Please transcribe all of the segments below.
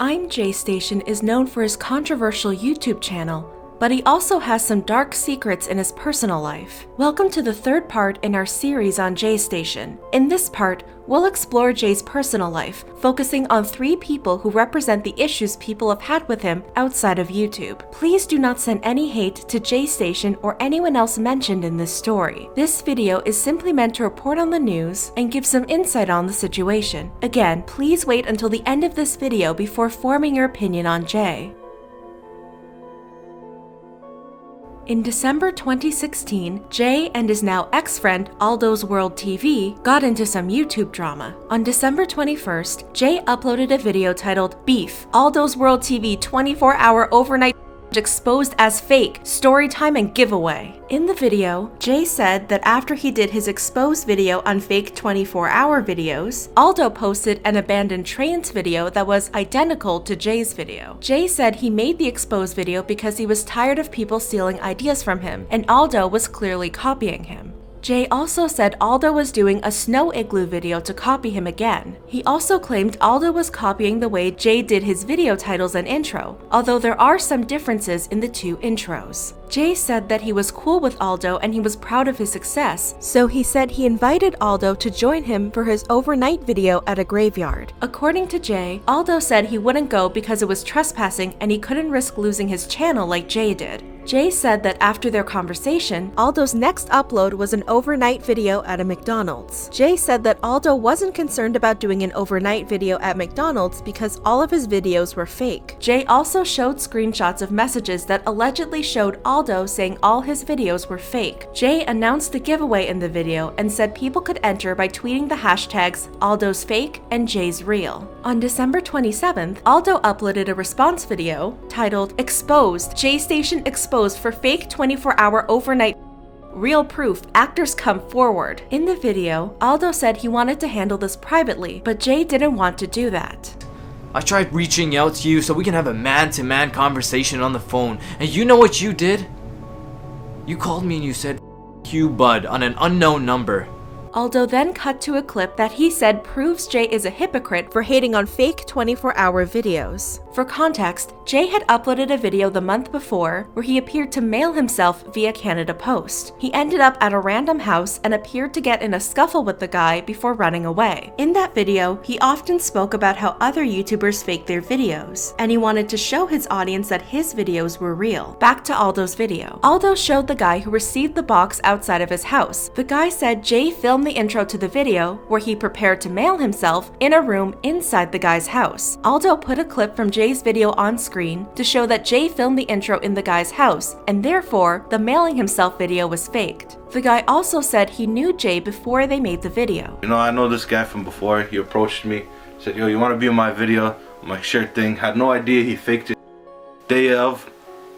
ImJayStation is known for his controversial YouTube channel, but he also has some dark secrets in his personal life. Welcome to the third part in our series on JayStation. In this part, we'll explore Jay's personal life, focusing on 3 people who represent the issues people have had with him outside of YouTube. Please do not send any hate to JayStation or anyone else mentioned in this story. This video is simply meant to report on the news and give some insight on the situation. Again, please wait until the end of this video before forming your opinion on Jay. In December 2016, Jay and his now ex-friend AldosWorld TV got into some YouTube drama. On December 21st, Jay uploaded a video titled Beef, AldosWorld TV 24-hour overnight exposed as fake, story time and giveaway. In the video, Jay said that after he did his exposed video on fake 24-hour videos, Aldo posted an abandoned trains video that was identical to Jay's video. Jay said he made the exposed video because he was tired of people stealing ideas from him, and Aldo was clearly copying him. Jay also said Aldo was doing a snow igloo video to copy him again. He also claimed Aldo was copying the way Jay did his video titles and intro, although there are some differences in the 2 intros. Jay said that he was cool with Aldo and he was proud of his success, so he said he invited Aldo to join him for his overnight video at a graveyard. According to Jay, Aldo said he wouldn't go because it was trespassing and he couldn't risk losing his channel like Jay did. Jay said that after their conversation, Aldo's next upload was an overnight video at a McDonald's. Jay said that Aldo wasn't concerned about doing an overnight video at McDonald's because all of his videos were fake. Jay also showed screenshots of messages that allegedly showed Aldo saying all his videos were fake. Jay announced the giveaway in the video and said people could enter by tweeting the hashtags AldosFake and Jay's Real. On December 27th, Aldo uploaded a response video titled Exposed, JayStation Exposed for fake 24-hour overnight real proof, actors come forward. In the video, Aldo said he wanted to handle this privately, but Jay didn't want to do that. I tried reaching out to you so we can have a man-to-man conversation on the phone, and you know what you did? You called me and you said, "You bud," on an unknown number. Aldo then cut to a clip that he said proves Jay is a hypocrite for hating on fake 24-hour videos. For context, Jay had uploaded a video the month before where he appeared to mail himself via Canada Post. He ended up at a random house and appeared to get in a scuffle with the guy before running away. In that video, he often spoke about how other YouTubers fake their videos, and he wanted to show his audience that his videos were real. Back to Aldo's video. Aldo showed the guy who received the box outside of his house. The guy said Jay filmed the intro to the video where he prepared to mail himself in a room inside the guy's house. Aldo put a clip from Jay's video on screen to show that Jay filmed the intro in the guy's house, and therefore the mailing himself video was faked. The guy also said he knew Jay before they made the video. You know, I know this guy from before. He approached me, said, "Yo, you want to be in my video?" I'm like, "Sure thing." Had no idea he faked it. Day of,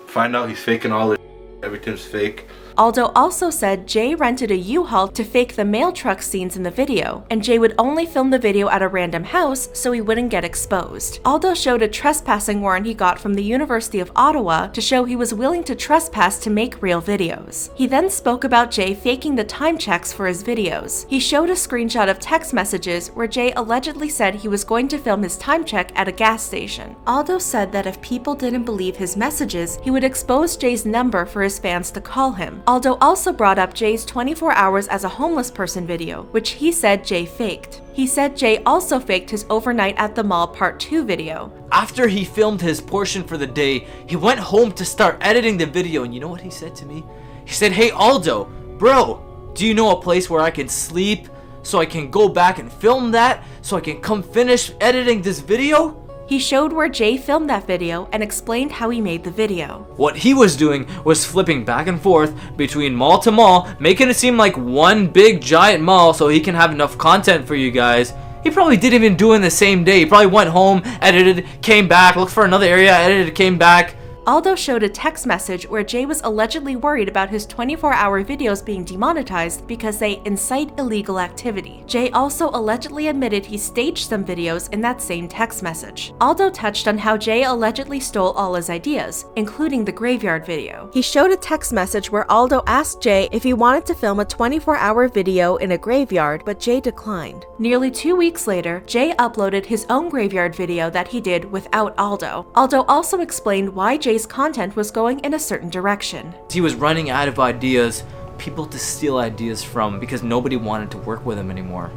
find out he's faking all this. Everything's fake. Aldo also said Jay rented a U-Haul to fake the mail truck scenes in the video, and Jay would only film the video at a random house so he wouldn't get exposed. Aldo showed a trespassing warrant he got from the University of Ottawa to show he was willing to trespass to make real videos. He then spoke about Jay faking the time checks for his videos. He showed a screenshot of text messages where Jay allegedly said he was going to film his time check at a gas station. Aldo said that if people didn't believe his messages, he would expose Jay's number for his fans to call him. Aldo also brought up Jay's 24 hours as a homeless person video, which he said Jay faked. He said Jay also faked his overnight at the mall part 2 video. After he filmed his portion for the day, he went home to start editing the video, and you know what he said to me? He said, "Hey Aldo, bro, do you know a place where I can sleep so I can go back and film that so I can come finish editing this video?" He showed where Jay filmed that video and explained how he made the video. What he was doing was flipping back and forth between mall to mall, making it seem like one big giant mall so he can have enough content for you guys. He probably didn't even do it in the same day. He probably went home, edited, came back, looked for another area, edited, came back. Aldo showed a text message where Jay was allegedly worried about his 24-hour videos being demonetized because they incite illegal activity. Jay also allegedly admitted he staged some videos in that same text message. Aldo touched on how Jay allegedly stole all his ideas, including the graveyard video. He showed a text message where Aldo asked Jay if he wanted to film a 24-hour video in a graveyard, but Jay declined. Nearly 2 weeks later, Jay uploaded his own graveyard video that he did without Aldo. Aldo also explained why Jay's content was going in a certain direction. He was running out of ideas, people to steal ideas from, because nobody wanted to work with him anymore.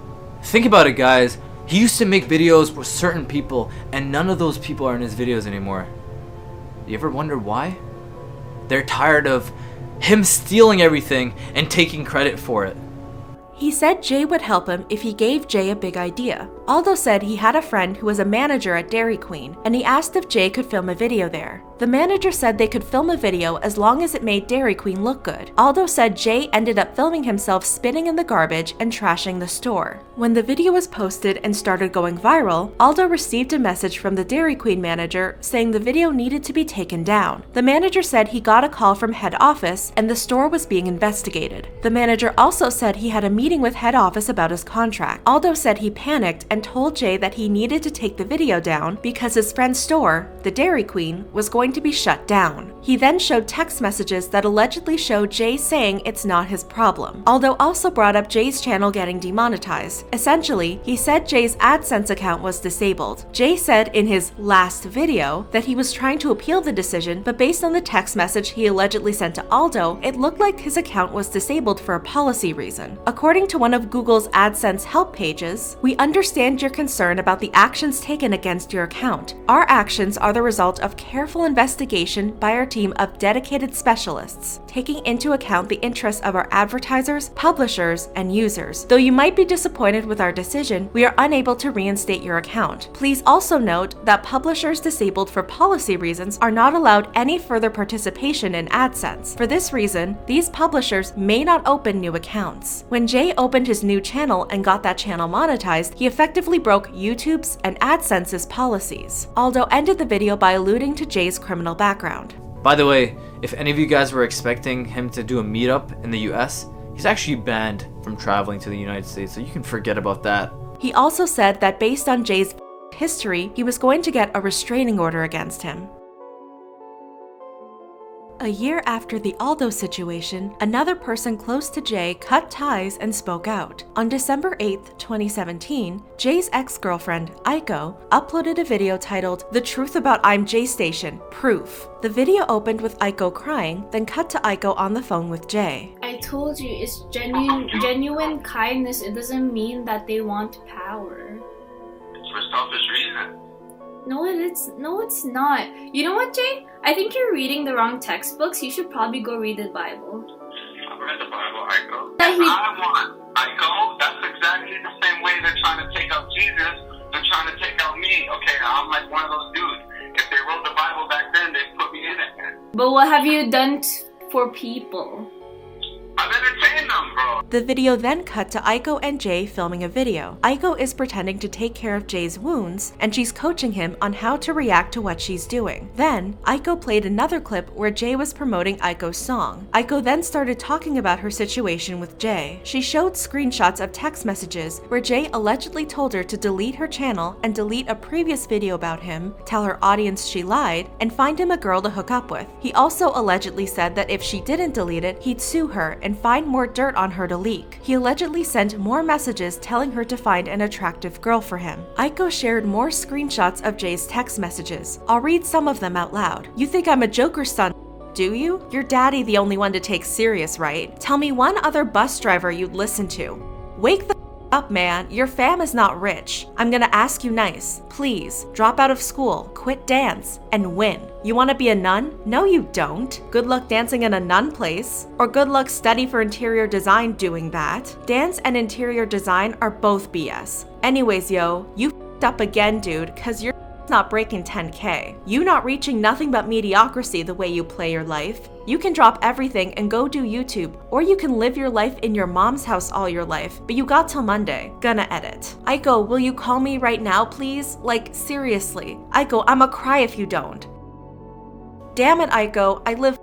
Think about it, guys. He used to make videos with certain people, and none of those people are in his videos anymore. You ever wonder why? They're tired of him stealing everything and taking credit for it. He said Jay would help him if he gave Jay a big idea. Aldo said he had a friend who was a manager at Dairy Queen, and he asked if Jay could film a video there. The manager said they could film a video as long as it made Dairy Queen look good. Aldo said Jay ended up filming himself spitting in the garbage and trashing the store. When the video was posted and started going viral, Aldo received a message from the Dairy Queen manager saying the video needed to be taken down. The manager said he got a call from head office and the store was being investigated. The manager also said he had a meeting with head office about his contract. Aldo said he panicked and told Jay that he needed to take the video down because his friend's store, the Dairy Queen, was going to be shut down. He then showed text messages that allegedly showed Jay saying it's not his problem. Aldo also brought up Jay's channel getting demonetized. Essentially, he said Jay's AdSense account was disabled. Jay said in his last video that he was trying to appeal the decision, but based on the text message he allegedly sent to Aldo, it looked like his account was disabled for a policy reason. According to one of Google's AdSense help pages, "We understand your concern about the actions taken against your account. Our actions are the result of careful investigation by our team of dedicated specialists, taking into account the interests of our advertisers, publishers, and users. Though you might be disappointed with our decision, we are unable to reinstate your account. Please also note that publishers disabled for policy reasons are not allowed any further participation in AdSense. For this reason, these publishers may not open new accounts." When Jay opened his new channel and got that channel monetized, he effectively broke YouTube's and AdSense's policies. Aldo ended the video by alluding to Jay's criminal background. By the way, if any of you guys were expecting him to do a meetup in the US, he's actually banned from traveling to the United States, so you can forget about that. He also said that based on Jay's history, he was going to get a restraining order against him. A year after the Aldo situation, another person close to Jay cut ties and spoke out. On December 8, 2017, Jay's ex-girlfriend, Aiko, uploaded a video titled "The Truth About ImJayStation, Proof." The video opened with Aiko crying, then cut to Aiko on the phone with Jay. "I told you, it's genuine kindness. It doesn't mean that they want power. It's for selfish reasons. No, it's not. You know what, Jay? I think you're reading the wrong textbooks. You should probably go read the Bible." I've read the Bible, Aiko. Yeah, I want Aiko. That's exactly the same way they're trying to take out Jesus. They're trying to take out me. Okay, I'm like one of those dudes. If they wrote the Bible back then, they put me in it. But what have you done for people? I've entertained them, bro. The video then cut to Aiko and Jay filming a video. Aiko is pretending to take care of Jay's wounds, and she's coaching him on how to react to what she's doing. Then, Aiko played another clip where Jay was promoting Aiko's song. Aiko then started talking about her situation with Jay. She showed screenshots of text messages where Jay allegedly told her to delete her channel and delete a previous video about him, tell her audience she lied, and find him a girl to hook up with. He also allegedly said that if she didn't delete it, he'd sue her and find more dirt on her to leak. He allegedly sent more messages telling her to find an attractive girl for him. Aiko shared more screenshots of Jay's text messages. I'll read some of them out loud. "You think I'm a joker's son, do you? Your daddy the only one to take serious, right? Tell me one other bus driver you'd listen to. Wake the up, man. Your fam is not rich. I'm gonna ask you nice. Please, drop out of school, quit dance, and win. You wanna be a nun? No, you don't. Good luck dancing in a nun place. Or good luck study for interior design doing that. Dance and interior design are both BS. Anyways, yo, you f***ed up again, dude, cause you're not breaking 10K. You not reaching nothing but mediocrity the way you play your life. You can drop everything and go do YouTube, or you can live your life in your mom's house all your life, but you got till Monday. Gonna edit. Aiko, will you call me right now, please? Like, seriously. Aiko, I'ma cry if you don't." "Damn it, Aiko, I live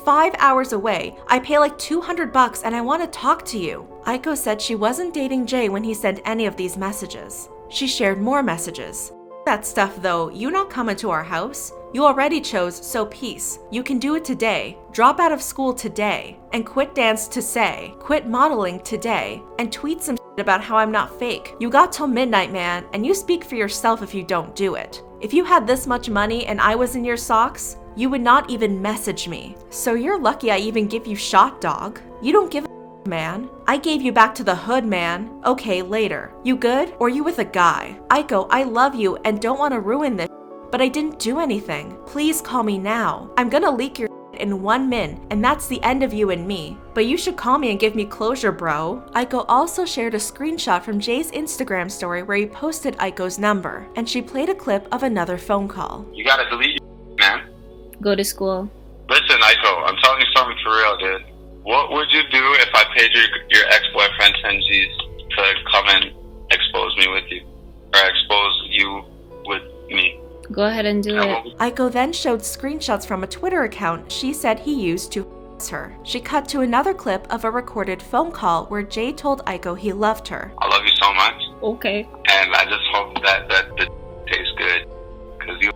5 hours away. I pay like $200 and I want to talk to you." Aiko said she wasn't dating Jay when he sent any of these messages. She shared more messages. "That stuff though, you not coming to our house? You already chose, so peace. You can do it today. Drop out of school today. And quit dance to say. Quit modeling today. And tweet some shit about how I'm not fake. You got till midnight, man, and you speak for yourself if you don't do it. If you had this much money and I was in your socks, you would not even message me. So you're lucky I even give you shot, dog. You don't give a man. I gave you back to the hood, man. Okay, later. You good? Or you with a guy? Aiko, I love you and don't want to ruin this, but I didn't do anything. Please call me now. I'm gonna leak your in 1 min, and that's the end of you and me. But you should call me and give me closure, bro." Aiko also shared a screenshot from Jay's Instagram story where he posted Aiko's number, and she played a clip of another phone call. You gotta delete your man. Go to school. Listen, Aiko, I'm telling you something for real, dude. What would you do if I paid your ex-boyfriend 10 G's to come and expose me with you? Or expose you with me? Go ahead and do it. Aiko then showed screenshots from a Twitter account she said he used to harass her. She cut to another clip of a recorded phone call where Jay told Aiko he loved her. I love you so much. Okay. And I just hope that the tastes good. Because you...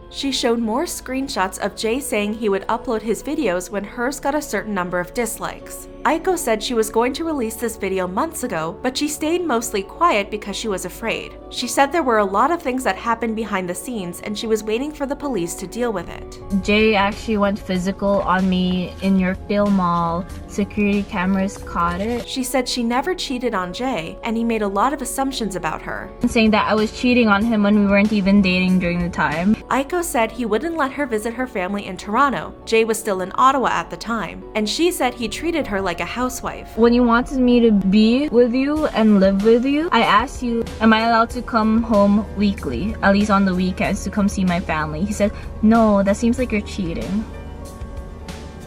She showed more screenshots of Jay saying he would upload his videos when hers got a certain number of dislikes. Aiko said she was going to release this video months ago, but she stayed mostly quiet because she was afraid. She said there were a lot of things that happened behind the scenes and she was waiting for the police to deal with it. Jay actually went physical on me in your film mall. Security cameras caught it. She said she never cheated on Jay, and he made a lot of assumptions about her. Saying that I was cheating on him when we weren't even dating during the time. Aiko said he wouldn't let her visit her family in Toronto. Jay was still in Ottawa at the time, and she said he treated her like a housewife. When you wanted me to be with you and live with you, I asked you, am I allowed to come home weekly, at least on the weekends, to come see my family? He said, no, that seems like you're cheating.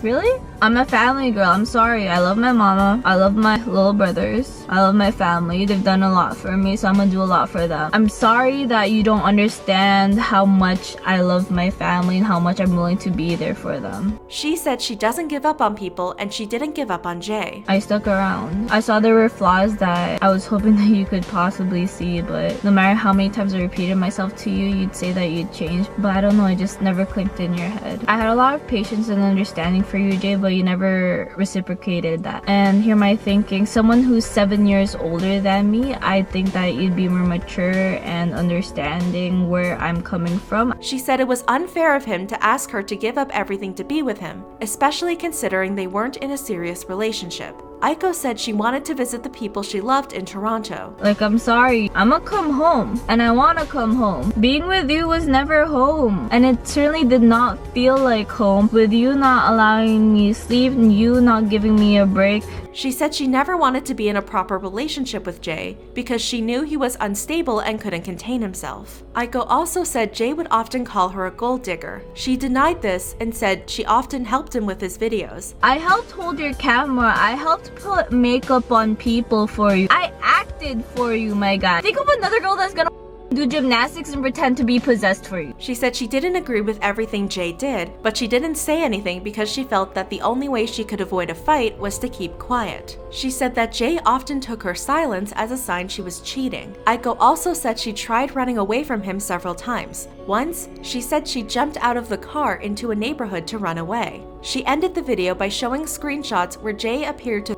Really? I'm a family girl. I'm sorry. I love my mama. I love my little brothers. I love my family. They've done a lot for me, so I'm gonna do a lot for them. I'm sorry that you don't understand how much I love my family and how much I'm willing to be there for them. She said she doesn't give up on people, and she didn't give up on Jay. I stuck around. I saw there were flaws that I was hoping that you could possibly see, but no matter how many times I repeated myself to you, you'd say that you'd change. But I don't know, it just never clicked in your head. I had a lot of patience and understanding for you, Jay, but you never reciprocated that. And here my thinking, someone who's 7 years older than me, I think that you'd be more mature and understanding where I'm coming from. She said it was unfair of him to ask her to give up everything to be with him, especially considering they weren't in a serious relationship. Aiko said she wanted to visit the people she loved in Toronto. Like, I'm sorry, I'ma come home, and I wanna come home. Being with you was never home, and it certainly did not feel like home with you not allowing me to sleep and you not giving me a break. She said she never wanted to be in a proper relationship with Jay because she knew he was unstable and couldn't contain himself. Aiko also said Jay would often call her a gold digger. She denied this and said she often helped him with his videos. I helped hold your camera. I helped put makeup on people for you. I acted for you, my guy. Think of another girl that's gonna do gymnastics and pretend to be possessed for you. She said she didn't agree with everything Jay did, but she didn't say anything because she felt that the only way she could avoid a fight was to keep quiet. She said that Jay often took her silence as a sign she was cheating. Aiko also said she tried running away from him several times. Once, she said she jumped out of the car into a neighborhood to run away. She ended the video by showing screenshots where Jay appeared to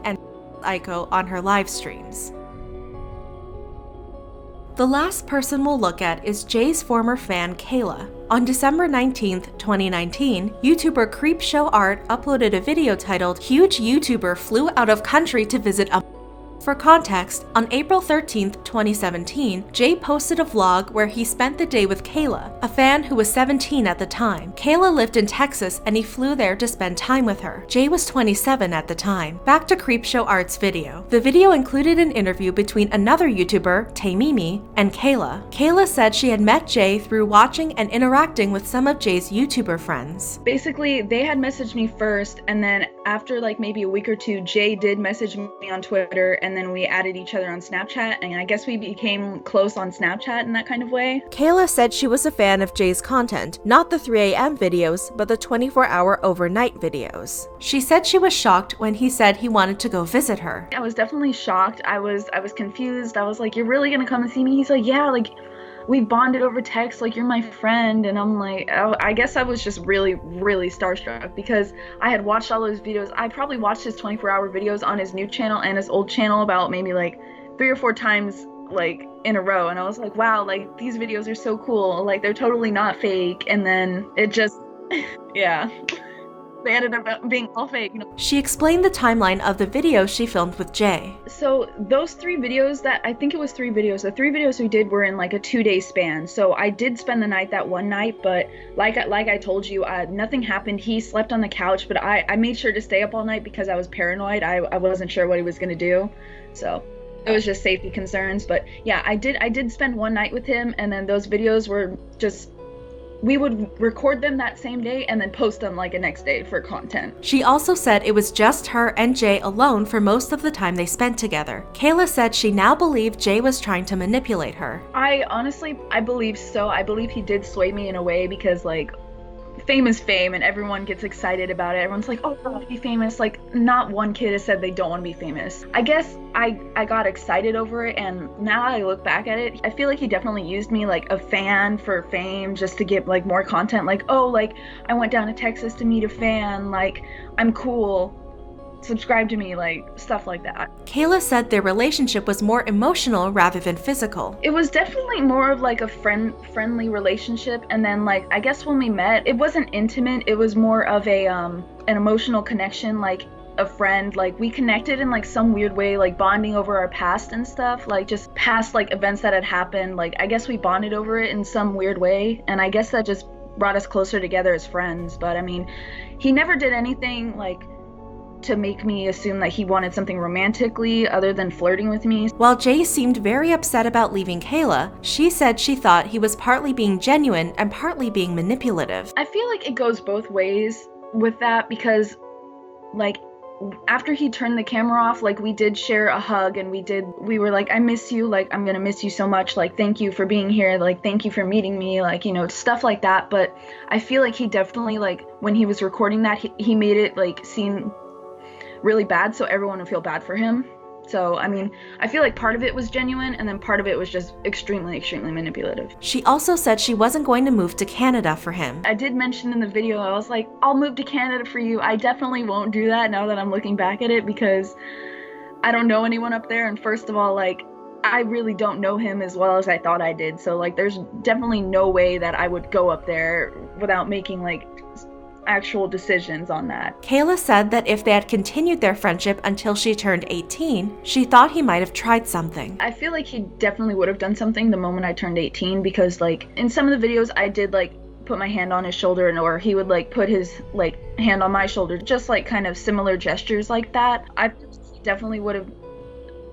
and Aiko on her live streams. The last person we'll look at is Jay's former fan, Kayla. On December 19th, 2019, YouTuber CreepshowArt uploaded a video titled "Huge YouTuber Flew Out of Country to Visit a..." For context, on April 13th, 2017, Jay posted a vlog where he spent the day with Kayla, a fan who was 17 at the time. Kayla lived in Texas and he flew there to spend time with her. Jay was 27 at the time. Back to CreepshowArt's video. The video included an interview between another YouTuber, Taymimi, and Kayla. Kayla said she had met Jay through watching and interacting with some of Jay's YouTuber friends. Basically, they had messaged me first, and then after like maybe a week or two, Jay did message me on Twitter, and then we added each other on Snapchat, and I guess we became close on Snapchat in that kind of way. Kayla said she was a fan of Jay's content, not the 3 a.m. videos, but the 24-hour overnight videos. She said she was shocked when he said he wanted to go visit her. I was definitely shocked. I was confused. I was like, "You're really gonna come and see me?" He's like, "Yeah, like we bonded over text, like you're my friend." And I'm like, oh, I guess I was just really starstruck because I had watched all those videos. I probably watched his 24-hour videos on his new channel and his old channel about maybe like 3 or 4 times like in a row, and I was like, wow, like these videos are so cool, like they're totally not fake. And then it just yeah, they ended up being all fake, you know. She explained the timeline of the videos she filmed with Jay. So those 3 videos that, I think it was 3 videos, the 3 videos we did were in like a 2-day span. So I did spend the night that one night, but like I told you, nothing happened. He slept on the couch, but I made sure to stay up all night because I was paranoid. I wasn't sure what he was gonna do. So it was just safety concerns. But yeah, I did spend one night with him, and then those videos were just, we would record them that same day and then post them like the next day for content. She also said it was just her and Jay alone for most of the time they spent together. Kayla said she now believed Jay was trying to manipulate her. I believe so. I believe he did sway me in a way because like fame is fame and everyone gets excited about it. Everyone's like, oh, I want to be famous. Like not one kid has said they don't want to be famous. I guess I got excited over it, and now I look back at it, I feel like he definitely used me like a fan for fame, just to get like more content, like, oh, like I went down to Texas to meet a fan, like I'm cool, subscribe to me, like stuff like that. Kayla said their relationship was more emotional rather than physical. It was definitely more of like a friendly relationship, and then like I guess when we met, it wasn't intimate, it was more of a an emotional connection, like a friend. Like we connected in like some weird way, like bonding over our past and stuff, like just past like events that had happened. Like I guess we bonded over it in some weird way, and I guess that just brought us closer together as friends. But I mean, he never did anything like to make me assume that he wanted something romantically other than flirting with me. While Jay seemed very upset about leaving Kayla, she said she thought he was partly being genuine and partly being manipulative. I feel like it goes both ways with that, because like after he turned the camera off, like we did share a hug, and we were like, I miss you, like I'm gonna miss you so much, like thank you for being here, like thank you for meeting me, like, you know, stuff like that. But I feel like he definitely, like when he was recording that, he made it like seem really bad so everyone would feel bad for him. So I mean, I feel like part of it was genuine, and then part of it was just extremely manipulative. She also said she wasn't going to move to Canada for him. I did mention in the video, I was like, I'll move to Canada for you. I definitely won't do that now that I'm looking back at it, because I don't know anyone up there, and first of all, like I really don't know him as well as I thought I did. So like there's definitely no way that I would go up there without making like actual decisions on that. Kayla said that if they had continued their friendship until she turned 18, she thought he might have tried something. I feel like he definitely would have done something the moment I turned 18, because like in some of the videos I did like put my hand on his shoulder, and or he would like put his like hand on my shoulder, just like kind of similar gestures like that. I definitely would have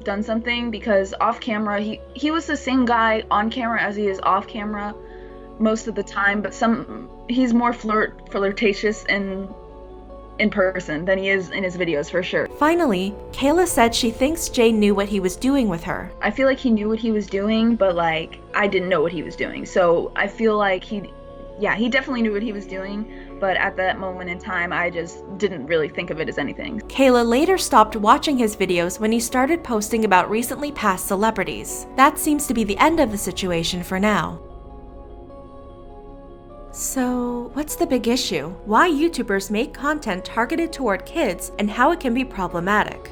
done something, because off camera he was the same guy on camera as he is off camera most of the time, but he's more flirtatious in person than he is in his videos, for sure. Finally, Kayla said she thinks Jay knew what he was doing with her. I feel like he knew what he was doing, but like I didn't know what he was doing. So I feel like he definitely knew what he was doing, but at that moment in time I just didn't really think of it as anything. Kayla later stopped watching his videos when he started posting about recently passed celebrities. That seems to be the end of the situation for now. So, what's the big issue? Why YouTubers make content targeted toward kids, and how it can be problematic?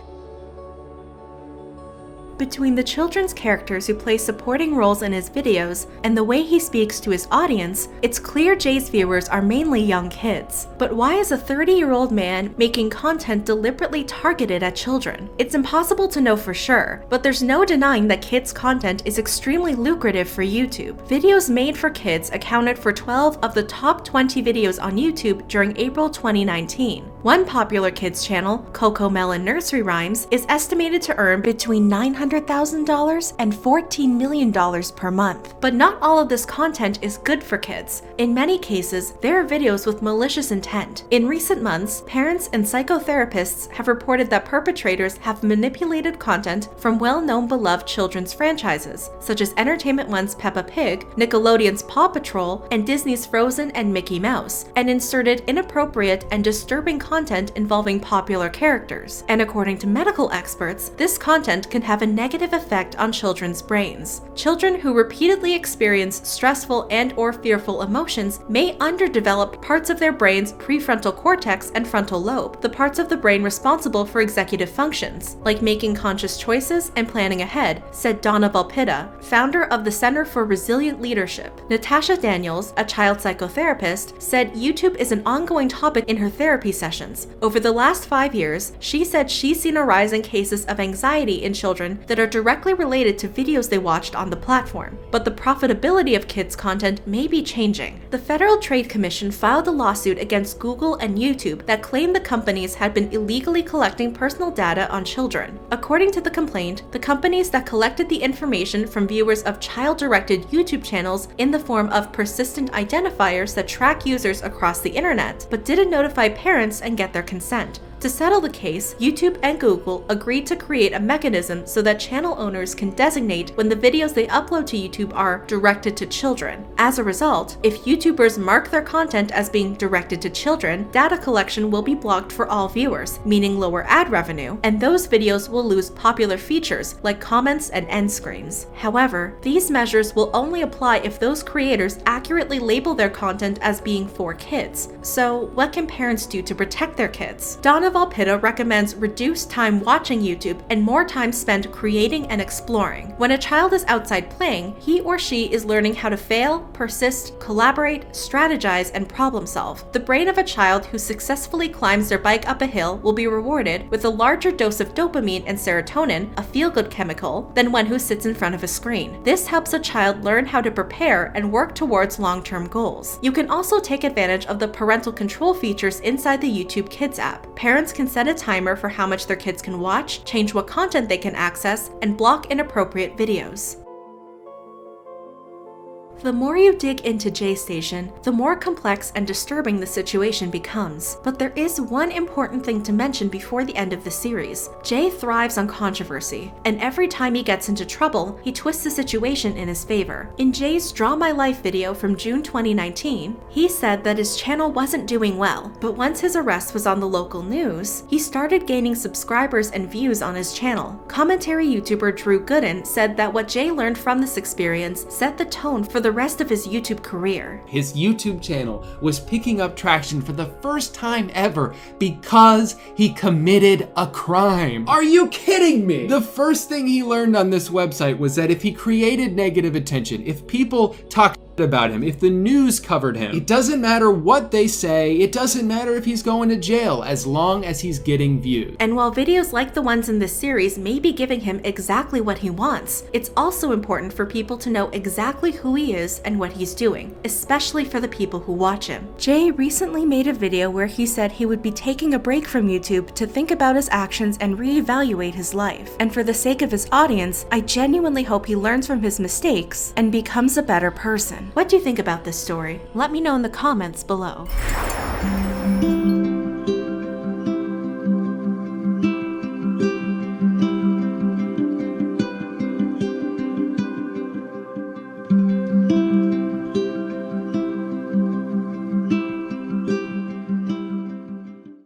Between the children's characters who play supporting roles in his videos and the way he speaks to his audience, it's clear Jay's viewers are mainly young kids. But why is a 30-year-old man making content deliberately targeted at children? It's impossible to know for sure, but there's no denying that kids' content is extremely lucrative for YouTube. Videos made for kids accounted for 12 of the top 20 videos on YouTube during April 2019. One popular kids channel, Coco Melon Nursery Rhymes, is estimated to earn between $900,000 and $14 million per month. But not all of this content is good for kids. In many cases, there are videos with malicious intent. In recent months, parents and psychotherapists have reported that perpetrators have manipulated content from well-known beloved children's franchises, such as Entertainment One's Peppa Pig, Nickelodeon's Paw Patrol, and Disney's Frozen and Mickey Mouse, and inserted inappropriate and disturbing content involving popular characters. And according to medical experts, this content can have a negative effect on children's brains. Children who repeatedly experience stressful and/or fearful emotions may underdevelop parts of their brain's prefrontal cortex and frontal lobe, the parts of the brain responsible for executive functions, like making conscious choices and planning ahead, said Donna Valpita, founder of the Center for Resilient Leadership. Natasha Daniels, a child psychotherapist, said YouTube is an ongoing topic in her therapy sessions. Over the last 5 years, she said she's seen a rise in cases of anxiety in children that are directly related to videos they watched on the platform. But the profitability of kids' content may be changing. The Federal Trade Commission filed a lawsuit against Google and YouTube that claimed the companies had been illegally collecting personal data on children. According to the complaint, the companies that collected the information from viewers of child-directed YouTube channels in the form of persistent identifiers that track users across the internet, but didn't notify parents and get their consent. To settle the case, YouTube and Google agreed to create a mechanism so that channel owners can designate when the videos they upload to YouTube are directed to children. As a result, if YouTubers mark their content as being directed to children, data collection will be blocked for all viewers, meaning lower ad revenue, and those videos will lose popular features like comments and end screens. However, these measures will only apply if those creators accurately label their content as being for kids. So, what can parents do to protect their kids? Donna Valpita recommends reduced time watching YouTube and more time spent creating and exploring. When a child is outside playing, he or she is learning how to fail, persist, collaborate, strategize, and problem solve. The brain of a child who successfully climbs their bike up a hill will be rewarded with a larger dose of dopamine and serotonin, a feel-good chemical, than one who sits in front of a screen. This helps a child learn how to prepare and work towards long-term goals. You can also take advantage of the parental control features inside the YouTube Kids app. Parents can set a timer for how much their kids can watch, change what content they can access, and block inappropriate videos. The more you dig into JayStation, the more complex and disturbing the situation becomes. But there is one important thing to mention before the end of the series. Jay thrives on controversy, and every time he gets into trouble, he twists the situation in his favor. In Jay's Draw My Life video from June 2019, he said that his channel wasn't doing well, but once his arrest was on the local news, he started gaining subscribers and views on his channel. Commentary YouTuber Drew Gooden said that what Jay learned from this experience set the tone for the rest of his YouTube career. His YouTube channel was picking up traction for the first time ever because he committed a crime. Are you kidding me? The first thing he learned on this website was that if he created negative attention, if people talked about him, if the news covered him, it doesn't matter what they say, it doesn't matter if he's going to jail, as long as he's getting views. And while videos like the ones in this series may be giving him exactly what he wants, it's also important for people to know exactly who he is and what he's doing, especially for the people who watch him. Jay recently made a video where he said he would be taking a break from YouTube to think about his actions and reevaluate his life. And for the sake of his audience, I genuinely hope he learns from his mistakes and becomes a better person. What do you think about this story? Let me know in the comments below.